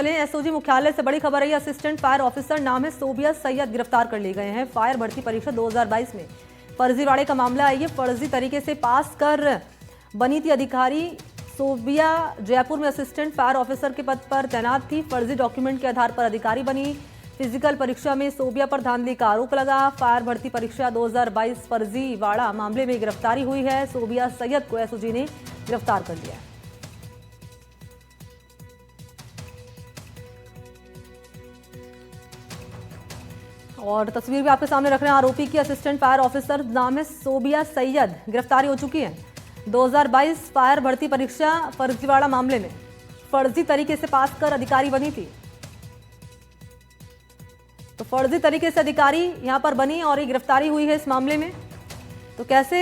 चलिए एसओजी मुख्यालय से बड़ी खबर है। असिस्टेंट फायर ऑफिसर नाम है सोबिया सैयद गिरफ्तार कर लिए गए हैं। फायर भर्ती परीक्षा 2022 में फर्जीवाड़े का मामला है। ये फर्जी तरीके से पास कर बनी थी अधिकारी। सोबिया जयपुर में असिस्टेंट फायर ऑफिसर के पद पर तैनात थी। फर्जी डॉक्यूमेंट के आधार पर अधिकारी बनी। फिजिकल परीक्षा में सोबिया पर धांधली का आरोप लगा। फायर भर्ती परीक्षा 2022 फर्जीवाड़ा मामले में गिरफ्तारी हुई है। सोबिया सैयद को एसओजी ने गिरफ्तार कर लिया है। और तस्वीर भी आपके सामने रख रहे हैं। आरोपी की असिस्टेंट फायर ऑफिसर नाम है सोबिया सैयद। गिरफ्तारी हो चुकी है। 2022 फायर भर्ती परीक्षा फर्जीवाड़ा मामले में फर्जी तरीके से पास कर अधिकारी बनी थी। तो फर्जी तरीके से अधिकारी यहां पर बनी और ये गिरफ्तारी हुई है इस मामले में। तो कैसे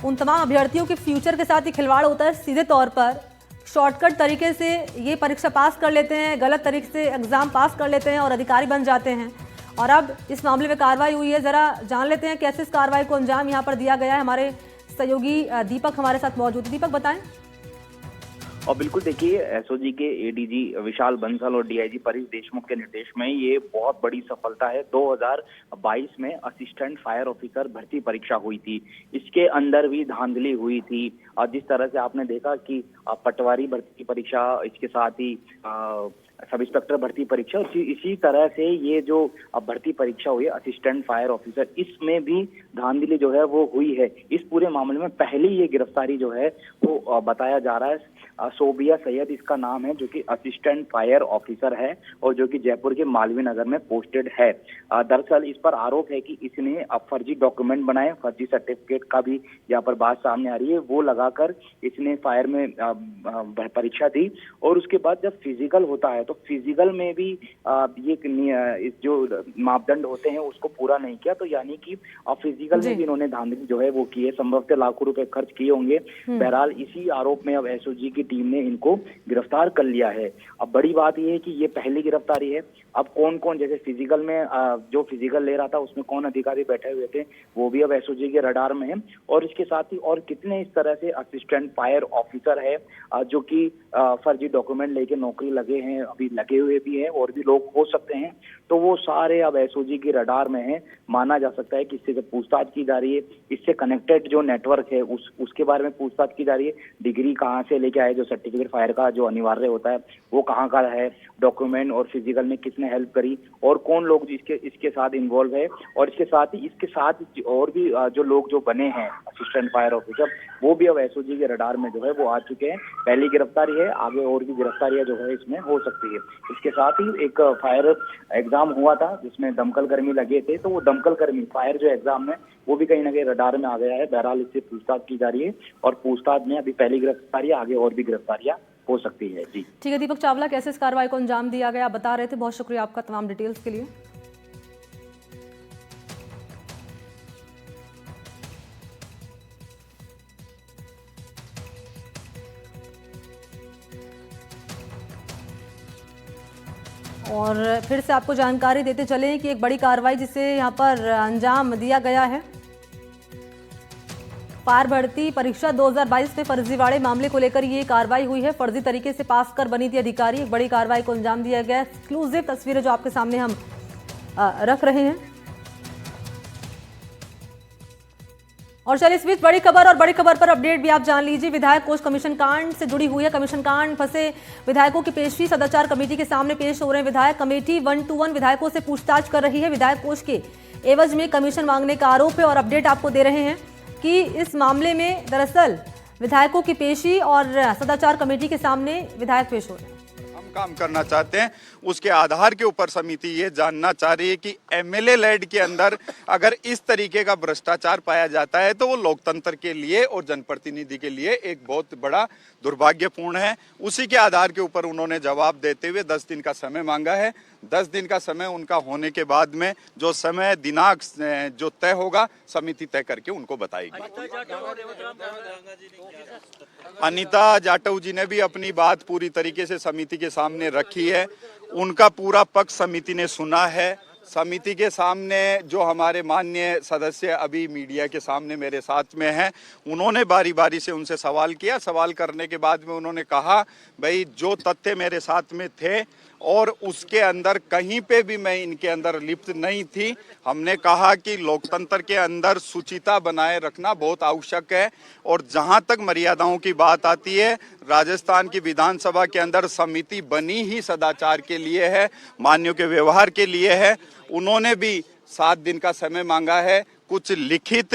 उन तमाम अभ्यर्थियों के फ्यूचर के साथ ही खिलवाड़ होता है। सीधे तौर पर शॉर्टकट तरीके से ये परीक्षा पास कर लेते हैं, गलत तरीके से एग्जाम पास कर लेते हैं और अधिकारी बन जाते हैं। और अब इस मामले में कार्रवाई हुई है। जरा जान लेते हैं कैसे इस कार्रवाई को अंजाम यहां पर दिया गया है। हमारे सहयोगी दीपक हमारे साथ मौजूद है। दीपक बताएं। और बिल्कुल देखिए, एसओजी के एडीजी विशाल बंसल और डीआईजी परेश देशमुख के निर्देश में ये बहुत बड़ी सफलता है। 2022 में असिस्टेंट फायर ऑफिसर भर्ती परीक्षा हुई थी। इसके अंदर भी धांधली हुई थी। और जिस तरह से आपने देखा कि पटवारी भर्ती परीक्षा, इसके साथ ही सब इंस्पेक्टर भर्ती परीक्षा, इसी तरह से ये जो भर्ती परीक्षा हुई है असिस्टेंट फायर ऑफिसर, इसमें भी धांधली जो है वो हुई है। इस पूरे मामले में पहली ये गिरफ्तारी जो है वो बताया जा रहा है। सोबिया सैयद इसका नाम है, जो कि असिस्टेंट फायर ऑफिसर है और जो कि जयपुर के मालवीय नगर में पोस्टेड है। दरअसल इस पर आरोप है कि इसने फर्जी डॉक्यूमेंट बनाए, फर्जी सर्टिफिकेट का भी यहाँ पर बात सामने आ रही है। वो लगाकर इसने फायर में परीक्षा दी और उसके बाद जब फिजिकल होता है तो फिजिकल में भी ये जो मापदंड होते हैं उसको पूरा नहीं किया। तो यानी कि फिजिकल में भी इन्होंने धांधली जो है वो की है। संभवतः लाखों रुपए खर्च किए होंगे। बहरहाल इसी आरोप में अब एसओजी की टीम ने इनको गिरफ्तार कर लिया है। अब बड़ी बात यह है कि ये पहली गिरफ्तारी है। अब कौन कौन, जैसे फिजिकल में जो फिजिकल ले रहा था उसमें कौन अधिकारी बैठे हुए थे, वो भी अब एसओजी के रडार में है। और इसके साथ ही और कितने इस तरह से असिस्टेंट फायर ऑफिसर है जो कि फर्जी डॉक्यूमेंट लेके नौकरी लगे हैं, अभी लगे हुए भी हैं और भी लोग हो सकते हैं। तो वो सारे अब एसओजी के रडार में है। माना जा सकता है कि इससे जब पूछताछ की जा रही है, इससे कनेक्टेड जो नेटवर्क है उसके बारे में पूछताछ की जा रही है। डिग्री कहाँ से लेके आए, जो सर्टिफिकेट फायर का जो अनिवार्य होता है वो कहाँ का है, डॉक्यूमेंट और फिजिकल में किसने हेल्प करी और कौन लोग इसके साथ इन्वॉल्व है। और इसके साथ और भी जो लोग जो बने हैं असिस्टेंट फायर ऑफिसर, वो भी अब एसओजी के रडार में जो है वो आ चुके हैं। पहली गिरफ्तारी है, आगे और भी गिरफ्तारियां जो है इसमें हो सकती है। इसके साथ ही एक फायर एग्जाम हुआ था जिसमें दमकल कर्मी लगे थे, तो वो दमकल कर्मी फायर जो एग्जाम है वो भी कहीं ना कहीं रडार में आ गया है। बहरहाल इससे पूछताछ की जा रही है और पूछताछ में अभी पहली गिरफ्तारी, आगे और भी गिरफ्तारियां हो सकती है। जी ठीक है दीपक चावला, कैसे इस कार्रवाई को अंजाम दिया गया बता रहे थे। बहुत शुक्रिया आपका तमाम डिटेल्स के लिए। और फिर से आपको जानकारी देते चले कि एक बड़ी कार्रवाई जिसे यहां पर अंजाम दिया गया है। फायर भर्ती परीक्षा 2022 में फर्जीवाड़े मामले को लेकर ये कार्रवाई हुई है। फर्जी तरीके से पास कर बनी थी अधिकारी। एक बड़ी कार्रवाई को अंजाम दिया गया है। एक्सक्लूसिव तस्वीरें जो आपके सामने हम रख रहे हैं। और चलिए इस बीच बड़ी खबर पर अपडेट भी आप जान लीजिए। विधायक कोष कमीशन कांड से जुड़ी हुई है। कमीशन कांड फंसे विधायकों की पेशी सदाचार कमेटी के सामने पेश हो रहे हैं विधायक। कमेटी 1-to-1 विधायकों से पूछताछ कर रही है। विधायक कोष के एवज में कमीशन मांगने का आरोप है और अपडेट आपको दे रहे हैं कि इस मामले में दरअसल विधायकों की पेशी और सदाचार कमेटी के सामने विधायक पेश हो रहे हैं। काम करना चाहते हैं, उसके आधार के ऊपर समिति ये जानना चाह रही है कि एमएलए लैड के अंदर अगर इस तरीके का भ्रष्टाचार पाया जाता है तो वो लोकतंत्र के लिए और जनप्रतिनिधि के लिए एक बहुत बड़ा दुर्भाग्यपूर्ण है। उसी के आधार के ऊपर उन्होंने जवाब देते हुए 10 दिन का समय मांगा है। 10 दिन का समय उनका होने के बाद में जो समय दिनांक जो तय होगा समिति तय करके उनको बताएगी। अनीता जाटव जी ने भी अपनी बात पूरी तरीके से समिति के सामने रखी है। उनका पूरा पक्ष समिति ने सुना है। समिति के सामने जो हमारे माननीय सदस्य अभी मीडिया के सामने मेरे साथ में हैं, उन्होंने बारी बारी से उनसे सवाल किया। सवाल करने के बाद में उन्होंने कहा भाई जो तथ्य मेरे साथ में थे और उसके अंदर कहीं पे भी मैं इनके अंदर लिप्त नहीं थी। हमने कहा कि लोकतंत्र के अंदर शुचिता बनाए रखना बहुत आवश्यक है और जहां तक मर्यादाओं की बात आती है, राजस्थान की विधानसभा के अंदर समिति बनी ही सदाचार के लिए है, मान्यों के व्यवहार के लिए है। उन्होंने भी 7 दिन का समय मांगा है, कुछ लिखित